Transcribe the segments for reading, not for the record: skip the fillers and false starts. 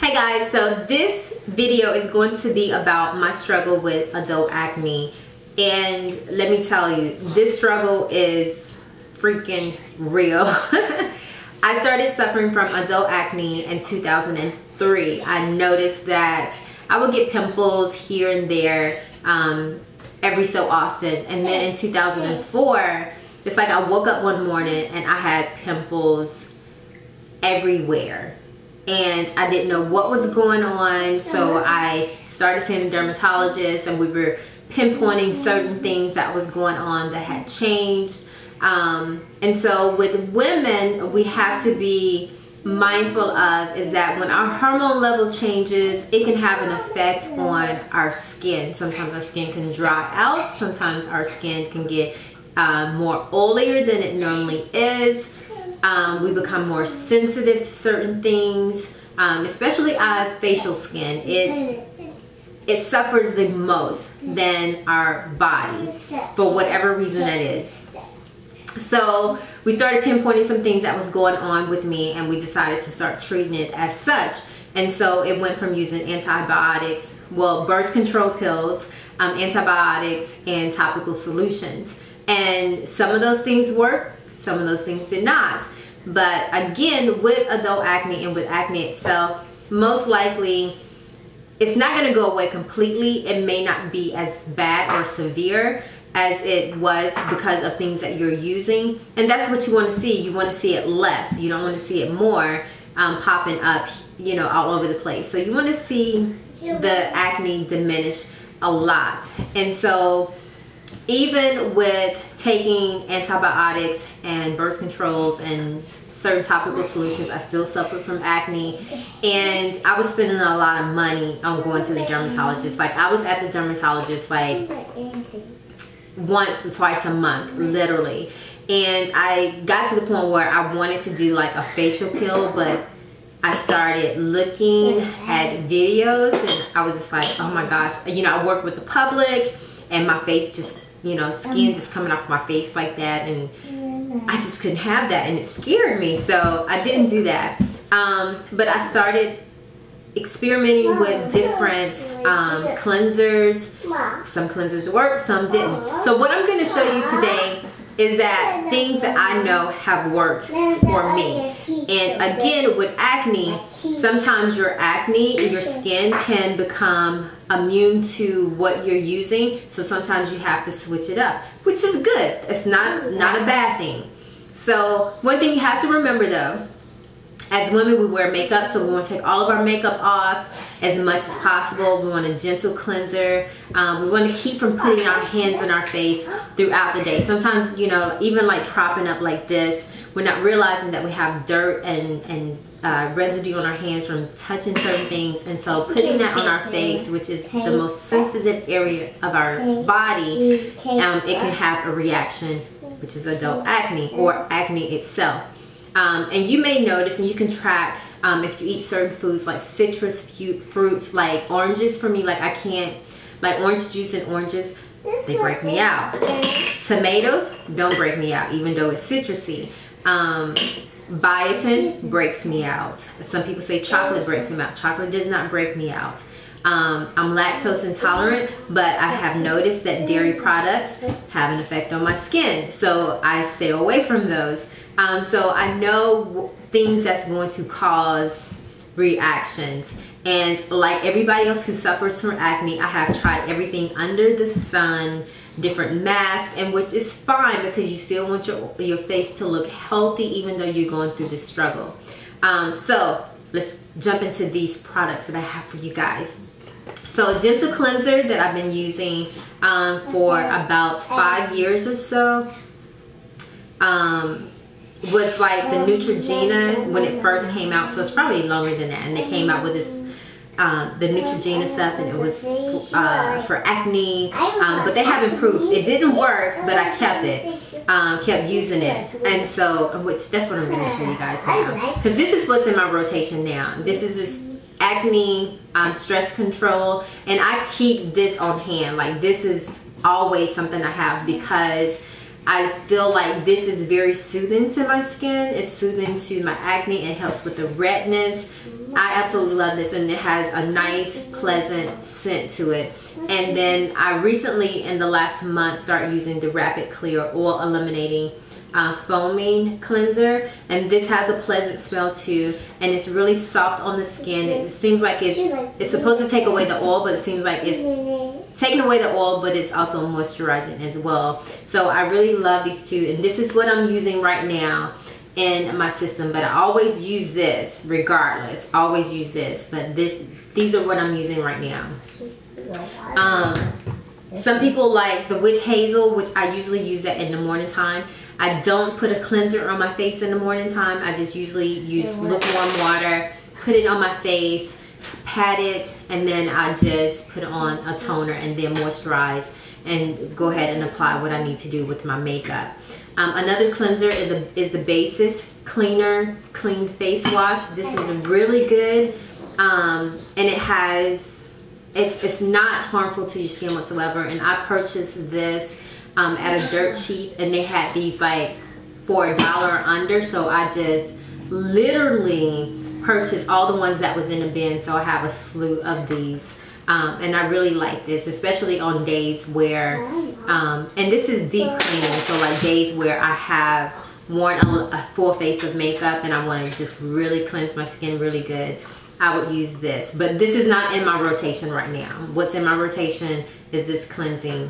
Hey guys, so this video is going to be about my struggle with adult acne, and let me tell you, this struggle is freaking real. I started suffering from adult acne in 2003. I noticed that I would get pimples here and there every so often, and then in 2004 it's like I woke up one morning and I had pimples everywhere. And I didn't know what was going on, so I started seeing a dermatologist, and we were pinpointing certain things that was going on that had changed. And so with women, we have to be mindful of is that when our hormone level changes, it can have an effect on our skin. Sometimes our skin can dry out, sometimes our skin can get more oilier than it normally is. We become more sensitive to certain things, especially our facial skin. It suffers the most than our body for whatever reason that is. So we started pinpointing some things that was going on with me, and we decided to start treating it as such. And so it went from using antibiotics, well, birth control pills, antibiotics, and topical solutions. And some of those things worked, some of those things did not. But again, with adult acne and with acne itself, most likely it's not going to go away completely. It may not be as bad or severe as it was because of things that you're using, and that's what you want to see. You want to see it less. You don't want to see it more popping up, you know, all over the place. So you want to see the acne diminish a lot. And so even with taking antibiotics and birth controls and certain topical solutions, I still suffered from acne, and I was spending a lot of money on going to the dermatologist. Like, I was at the dermatologist like once or twice a month, literally. And I got to the point where I wanted to do like a facial peel, but I started looking at videos and I was just like, oh my gosh, you know, I work with the public and my face just, you know, skin just coming off my face like that, and I just couldn't have that, and it scared me, so I didn't do that. But I started experimenting with different cleansers. Some cleansers worked, some didn't. So what I'm going to show you today is that things that I know have worked for me. And again, with acne, sometimes your acne, your skin can become immune to what you're using. So sometimes you have to switch it up, which is good. It's not a bad thing. So one thing you have to remember though, as women, we wear makeup, so we want to take all of our makeup off as much as possible. We want a gentle cleanser. We want to keep from putting our hands in our face throughout the day. Sometimes, you know, even like propping up like this, we're not realizing that we have dirt and residue on our hands from touching certain things. And so putting that on our face, which is the most sensitive area of our body, it can have a reaction, which is adult acne or acne itself. And you may notice, and you can track if you eat certain foods like citrus fruits, like oranges. For me, like I can't, like orange juice and oranges, they break me out. Tomatoes don't break me out, even though it's citrusy. Biotin breaks me out. Some people say chocolate breaks me out. Chocolate does not break me out. I'm lactose intolerant, but I have noticed that dairy products have an effect on my skin, so I stay away from those. So I know things that's going to cause reactions, and like everybody else who suffers from acne, I have tried everything under the sun, different masks, and which is fine because you still want your face to look healthy even though you're going through this struggle. So let's jump into these products that I have for you guys. So a gentle cleanser that I've been using for about 5 years or so was like the Neutrogena when it first came out, so it's probably longer than that. And they came out with this the Neutrogena stuff, and it was for acne, but they have improved. It didn't work, but I kept it, kept using it. And so, which that's what I'm going to show you guys now, because this is what's in my rotation now. This is just acne stress control, and I keep this on hand. Like, this is always something I have because I feel like this is very soothing to my skin. It's soothing to my acne. It helps with the redness. I absolutely love this, and it has a nice, pleasant scent to it. And then I recently, in the last month, started using the Rapid Clear Oil Eliminating Foaming Cleanser, and this has a pleasant smell too, and it's really soft on the skin. It seems like it's supposed to take away the oil, but it seems like it's taking away the oil, but it's also moisturizing as well. So I really love these two, and this is what I'm using right now in my system. But I always use this regardless. Always use this, but these are what I'm using right now. Some people like the Witch Hazel, which I usually use that in the morning time. I don't put a cleanser on my face in the morning time. I just usually use lukewarm water, put it on my face, pat it, and then I just put on a toner and then moisturize and go ahead and apply what I need to do with my makeup. Another cleanser is the Basis Clean Face Wash. This is really good, and it's not harmful to your skin whatsoever. And I purchased this at a dirt cheap, and they had these like for $1 or under, so I just literally purchased all the ones that was in the bin. So I have a slew of these, and I really like this, especially on days where and this is deep cleaning, so like days where I have worn a full face of makeup and I want to just really cleanse my skin really good, I would use this. But this is not in my rotation right now. What's in my rotation is this cleansing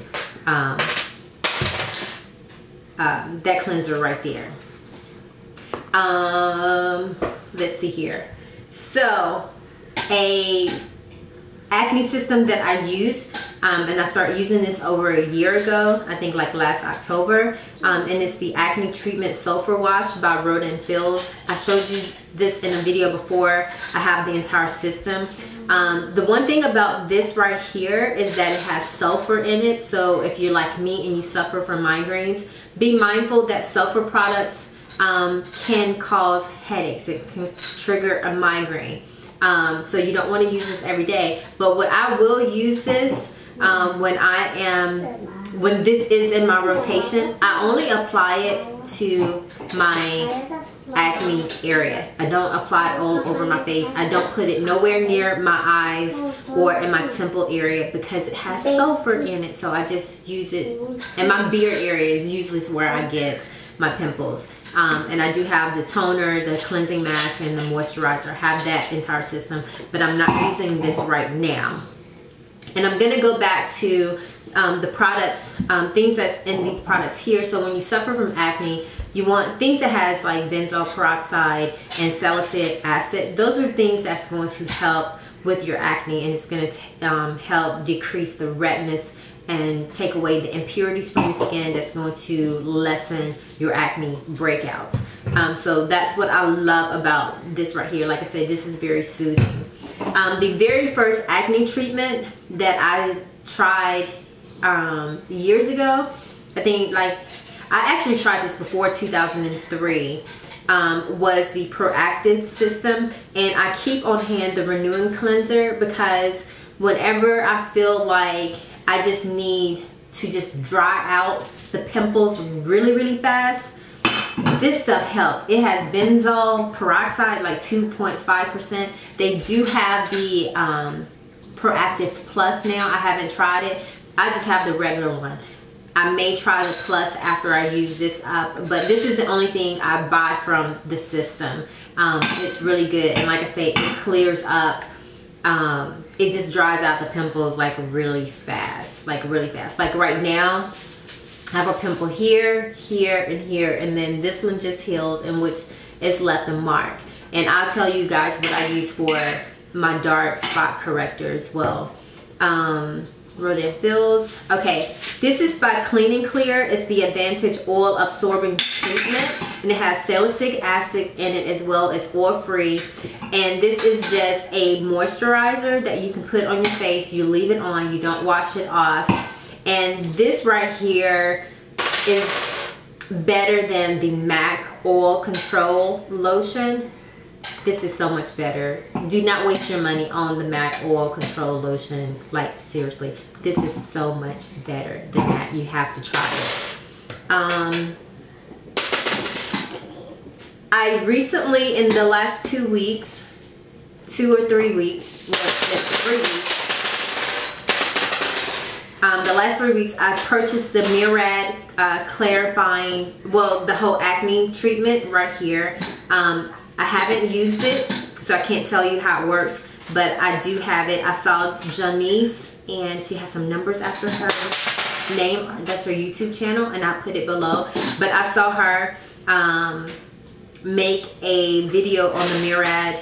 that cleanser right there. Let's see here. So a acne system that I use, and I started using this over a year ago, I think like last October, and it's the Acne Treatment Sulfur Wash by Rodan. I showed you this in a video before. I have the entire system. The one thing about this right here is that it has sulfur in it. So if you're like me and you suffer from migraines, be mindful that sulfur products can cause headaches. It can trigger a migraine. So you don't want to use this every day. But what I will use this when this is in my rotation, I only apply it to my acne area. I don't apply it all over my face. I don't put it nowhere near my eyes or in my temple area because it has sulfur in it. So I just use it, and my beard area is usually where I get my pimples. And I do have the toner, the cleansing mask, and the moisturizer. I have that entire system, but I'm not using this right now. And I'm gonna go back to the products, things that's in these products here. So when you suffer from acne, you want things that has like benzoyl peroxide and salicylic acid. Those are things that's going to help with your acne, and it's going to help decrease the redness and take away the impurities from your skin. That's going to lessen your acne breakouts. So that's what I love about this right here. Like I said, this is very soothing. The very first acne treatment that I tried years ago, I think like I actually tried this before 2003, was the Proactive system, and I keep on hand the Renewing Cleanser because whenever I feel like I just need to just dry out the pimples really fast, this stuff helps. It has benzoyl peroxide, like 2.5%. They do have the Proactive Plus now. I haven't tried it. I just have the regular one. I may try the Plus after I use this up, but this is the only thing I buy from the system. It's really good, and like I say, it clears up. It just dries out the pimples like really fast, like right now, I have a pimple here, here, and here, and then this one just heals, in which it's left a mark. And I'll tell you guys what I use for my dark spot corrector as well. Rodan Fills. Okay, this is by Clean & Clear. It's the Advantage Oil Absorbing Treatment, and it has salicylic acid in it as well. It's oil free, and this is just a moisturizer that you can put on your face. You leave it on, you don't wash it off, and this right here is better than the MAC Oil Control Lotion. This is so much better. Do not waste your money on the MAC Oil Control Lotion. Like, seriously, this is so much better than that. You have to try it. I recently, in the last 2 weeks, 2 or 3 weeks, well, 3 weeks, the last 3 weeks, I purchased the Murad clarifying, well, the whole acne treatment right here. I haven't used it, so I can't tell you how it works, but I do have it. I saw Janice, and she has some numbers after her name. That's her YouTube channel, and I put it below. But I saw her make a video on the Murad,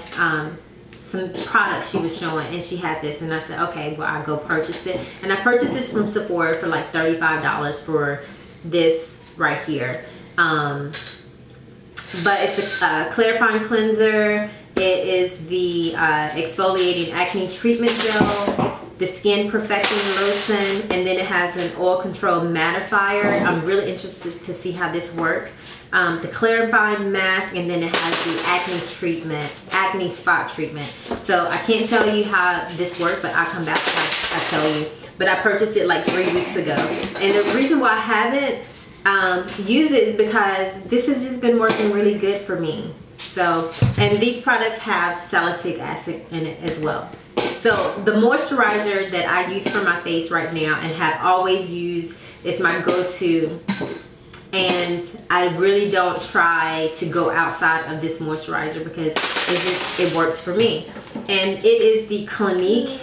some products she was showing, and she had this, and I said, okay, well, I'll go purchase it. And I purchased this from Sephora for like $35 for this right here. But it's a clarifying cleanser. It is the exfoliating acne treatment gel, the skin perfecting lotion, and then it has an oil control mattifier. I'm really interested to see how this works. The clarifying mask, and then it has the acne treatment, acne spot treatment. So I can't tell you how this works, but I'll come back and I'll tell you. But I purchased it like 3 weeks ago, and the reason why I haven't used it is because this has just been working really good for me. So, and these products have salicylic acid in it as well. So the moisturizer that I use for my face right now and have always used is my go-to, and I really don't try to go outside of this moisturizer because it works for me. And it is the Clinique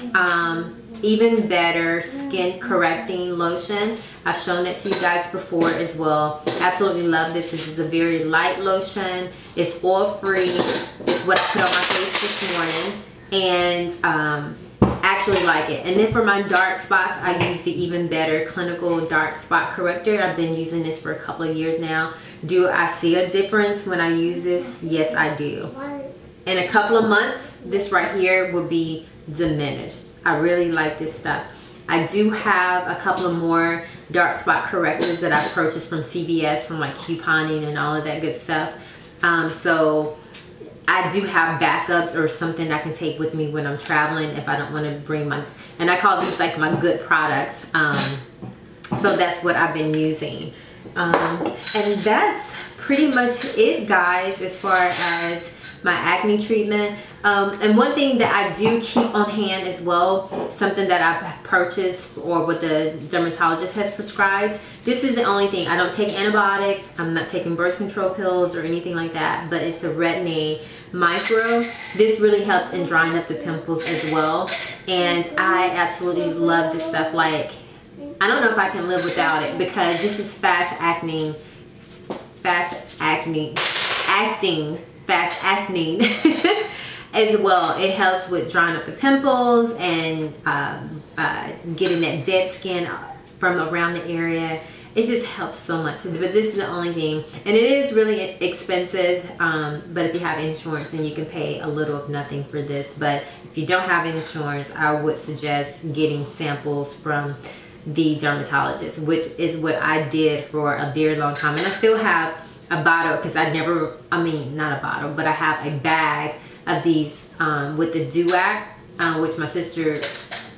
Even Better Skin Correcting Lotion. I've shown it to you guys before as well. Absolutely love this. This is a very light lotion. It's oil free. It's what I put on my face this morning, and actually like it. And then for my dark spots, I use the Even Better Clinical Dark Spot Corrector. I've been using this for a couple of years now. Do I see a difference when I use this? Yes, I do. In a couple of months, this right here will be diminished. I really like this stuff. I do have a couple of more dark spot correctors that I purchased from CVS, from like couponing and all of that good stuff. So I do have backups or something I can take with me when I'm traveling if I don't want to bring my, and I call these like my good products. So that's what I've been using. And that's pretty much it, guys, as far as my acne treatment. And one thing that I do keep on hand as well, something that I've purchased or what the dermatologist has prescribed. This is the only thing. I don't take antibiotics. I'm not taking birth control pills or anything like that, but it's a Retin-A Micro. This really helps in drying up the pimples as well. And I absolutely love this stuff. Like, I don't know if I can live without it, because this is fast acting as well. It helps with drying up the pimples and getting that dead skin from around the area. It just helps so much. But this is the only thing, and it is really expensive, but if you have insurance, then you can pay a little of nothing for this. But if you don't have insurance, I would suggest getting samples from the dermatologist, which is what I did for a very long time. And I still have a bottle, because I mean not a bottle, but I have a bag of these with the Duac, which my sister,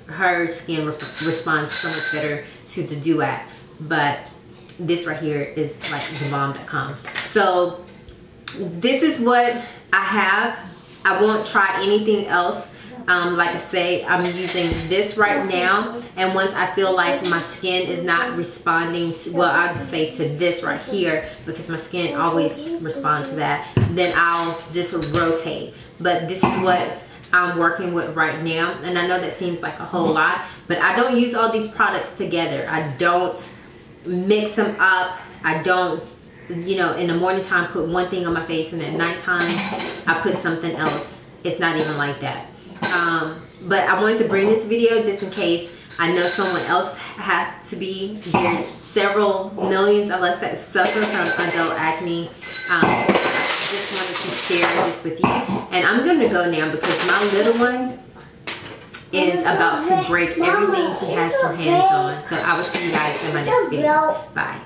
her skin responds so much better to the Duac, but this right here is like thebomb.com. So this is what I have. I won't try anything else. Like I say, I'm using this right now, and once I feel like my skin is not responding to, well, I'll just say to this right here, because my skin always responds to that, then I'll just rotate. But this is what I'm working with right now, and I know that seems like a whole lot, but I don't use all these products together. I don't mix them up. I don't, you know, in the morning time put one thing on my face, and at nighttime I put something else. It's not even like that. But I wanted to bring this video just in case. I know someone else had to be there. Several millions of us that suffer from adult acne. Just wanted to share this with you. And I'm going to go now because my little one is about to break everything she has her hands on. So I will see you guys in my next video. Bye.